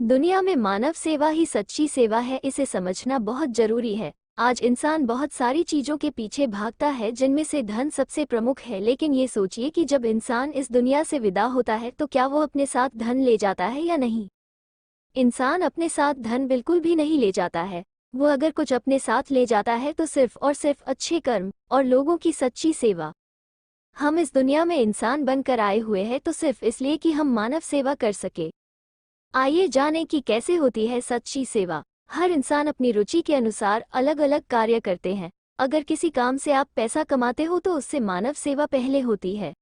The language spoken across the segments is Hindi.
दुनिया में मानव सेवा ही सच्ची सेवा है, इसे समझना बहुत जरूरी है। आज इंसान बहुत सारी चीजों के पीछे भागता है जिनमें से धन सबसे प्रमुख है, लेकिन ये सोचिए कि जब इंसान इस दुनिया से विदा होता है तो क्या वो अपने साथ धन ले जाता है या नहीं। इंसान अपने साथ धन बिल्कुल भी नहीं ले जाता है। वो अगर कुछ अपने साथ ले जाता है तो सिर्फ और सिर्फ अच्छे कर्म और लोगों की सच्ची सेवा। हम इस दुनिया में इंसान बनकर आए हुए हैं तो सिर्फ इसलिए कि हम मानव सेवा कर सके। आइए जानें कि कैसे होती है सच्ची सेवा। हर इंसान अपनी रुचि के अनुसार अलग अलग कार्य करते हैं। अगर किसी काम से आप पैसा कमाते हो तो उससे मानव सेवा पहले होती है।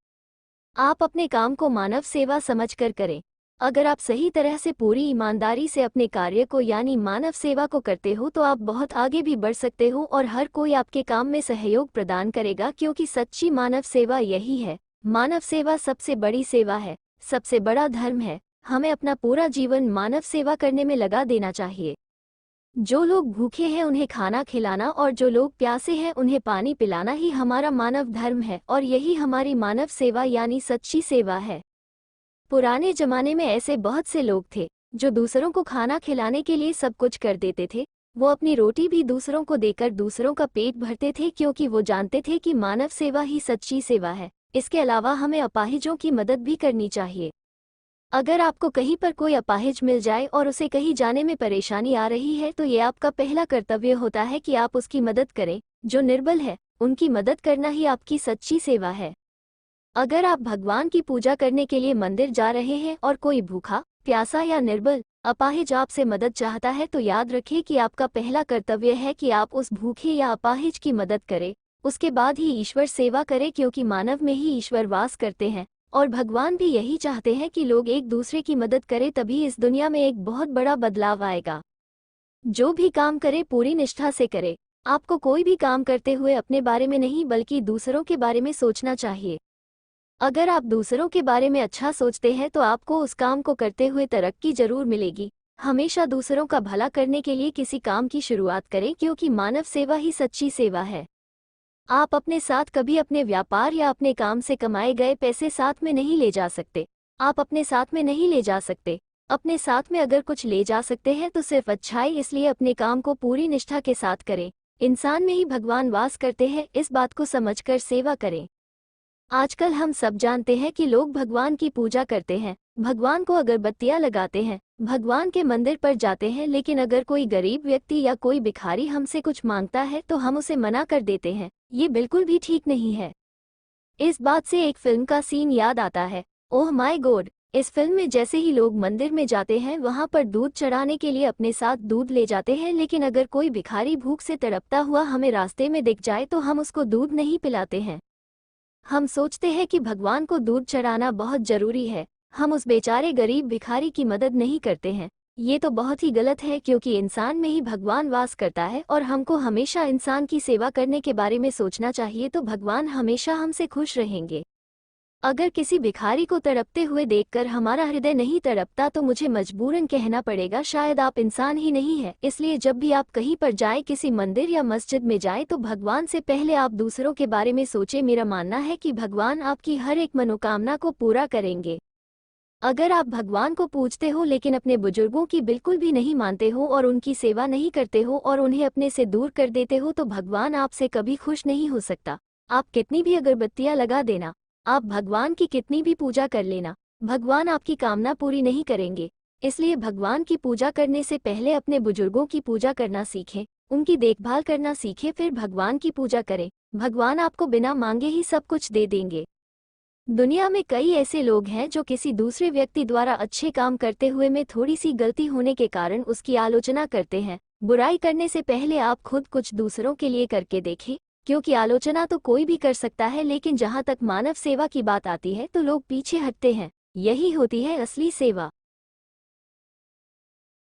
आप अपने काम को मानव सेवा समझकर करें। अगर आप सही तरह से पूरी ईमानदारी से अपने कार्य को यानी मानव सेवा को करते हो तो आप बहुत आगे भी बढ़ सकते हो और हर कोई आपके काम में सहयोग प्रदान करेगा, क्योंकि सच्ची मानव सेवा यही है। मानव सेवा सबसे बड़ी सेवा है, सबसे बड़ा धर्म है। हमें अपना पूरा जीवन मानव सेवा करने में लगा देना चाहिए। जो लोग भूखे हैं उन्हें खाना खिलाना और जो लोग प्यासे हैं उन्हें पानी पिलाना ही हमारा मानव धर्म है और यही हमारी मानव सेवा यानी सच्ची सेवा है। पुराने जमाने में ऐसे बहुत से लोग थे जो दूसरों को खाना खिलाने के लिए सब कुछ कर देते थे। वो अपनी रोटी भी दूसरों को देकर दूसरों का पेट भरते थे, क्योंकि वो जानते थे कि मानव सेवा ही सच्ची सेवा है। इसके अलावा हमें अपाहिजों की मदद भी करनी चाहिए। अगर आपको कहीं पर कोई अपाहिज मिल जाए और उसे कहीं जाने में परेशानी आ रही है तो ये आपका पहला कर्तव्य होता है कि आप उसकी मदद करें। जो निर्बल है उनकी मदद करना ही आपकी सच्ची सेवा है। अगर आप भगवान की पूजा करने के लिए मंदिर जा रहे हैं और कोई भूखा, प्यासा या निर्बल अपाहिज आपसे मदद चाहता है तो याद रखें कि आपका पहला कर्तव्य है कि आप उस भूखे या अपाहिज की मदद करें। उसके बाद ही ईश्वर सेवा करें, क्योंकि मानव में ही ईश्वर वास करते हैं और भगवान भी यही चाहते हैं कि लोग एक दूसरे की मदद करें, तभी इस दुनिया में एक बहुत बड़ा बदलाव आएगा। जो भी काम करे पूरी निष्ठा से करे। आपको कोई भी काम करते हुए अपने बारे में नहीं बल्कि दूसरों के बारे में सोचना चाहिए। अगर आप दूसरों के बारे में अच्छा सोचते हैं तो आपको उस काम को करते हुए तरक्की जरूर मिलेगी। हमेशा दूसरों का भला करने के लिए किसी काम की शुरुआत करें, क्योंकि मानव सेवा ही सच्ची सेवा है। आप अपने साथ कभी अपने व्यापार या अपने काम से कमाए गए पैसे साथ में नहीं ले जा सकते। आप अपने साथ में नहीं ले जा सकते। अपने साथ में अगर कुछ ले जा सकते हैं तो सिर्फ अच्छाई, इसलिए अपने काम को पूरी निष्ठा के साथ करें। इंसान में ही भगवान वास करते हैं, इस बात को समझकर सेवा करें। आजकल हम सब जानते हैं कि लोग भगवान की पूजा करते हैं, भगवान को अगरबत्तियां लगाते हैं, भगवान के मंदिर पर जाते हैं, लेकिन अगर कोई गरीब व्यक्ति या कोई भिखारी हमसे कुछ मांगता है तो हम उसे मना कर देते हैं। ये बिल्कुल भी ठीक नहीं है। इस बात से एक फिल्म का सीन याद आता है, ओह माय गॉड। इस फिल्म में जैसे ही लोग मंदिर में जाते हैं वहां पर दूध चढ़ाने के लिए अपने साथ दूध ले जाते हैं, लेकिन अगर कोई भिखारी भूख से तड़पता हुआ हमें रास्ते में दिख जाए तो हम उसको दूध नहीं पिलाते हैं। हम सोचते हैं कि भगवान को दूध चढ़ाना बहुत जरूरी है, हम उस बेचारे गरीब भिखारी की मदद नहीं करते हैं। ये तो बहुत ही गलत है, क्योंकि इंसान में ही भगवान वास करता है और हमको हमेशा इंसान की सेवा करने के बारे में सोचना चाहिए, तो भगवान हमेशा हमसे खुश रहेंगे। अगर किसी भिखारी को तड़पते हुए देखकर हमारा हृदय नहीं तड़पता तो मुझे मजबूरन कहना पड़ेगा शायद आप इंसान ही नहीं है। इसलिए जब भी आप कहीं पर जाए, किसी मंदिर या मस्जिद में जाए, तो भगवान से पहले आप दूसरों के बारे में सोचें। मेरा मानना है कि भगवान आपकी हर एक मनोकामना को पूरा करेंगे। अगर आप भगवान को पूजते हो लेकिन अपने बुजुर्गों की बिल्कुल भी नहीं मानते हो और उनकी सेवा नहीं करते हो और उन्हें अपने से दूर कर देते हो तो भगवान आपसे कभी खुश नहीं हो सकता। आप कितनी भी अगरबत्तियां लगा देना, आप भगवान की कितनी भी पूजा कर लेना, भगवान आपकी कामना पूरी नहीं करेंगे। इसलिए भगवान की पूजा करने से पहले अपने बुजुर्गों की पूजा करना सीखें, उनकी देखभाल करना सीखें, फिर भगवान की पूजा करें। भगवान आपको बिना मांगे ही सब कुछ दे देंगे। दुनिया में कई ऐसे लोग हैं जो किसी दूसरे व्यक्ति द्वारा अच्छे काम करते हुए में थोड़ी सी गलती होने के कारण उसकी आलोचना करते हैं। बुराई करने से पहले आप खुद कुछ दूसरों के लिए करके देखें, क्योंकि आलोचना तो कोई भी कर सकता है, लेकिन जहां तक मानव सेवा की बात आती है तो लोग पीछे हटते हैं। यही होती है असली सेवा।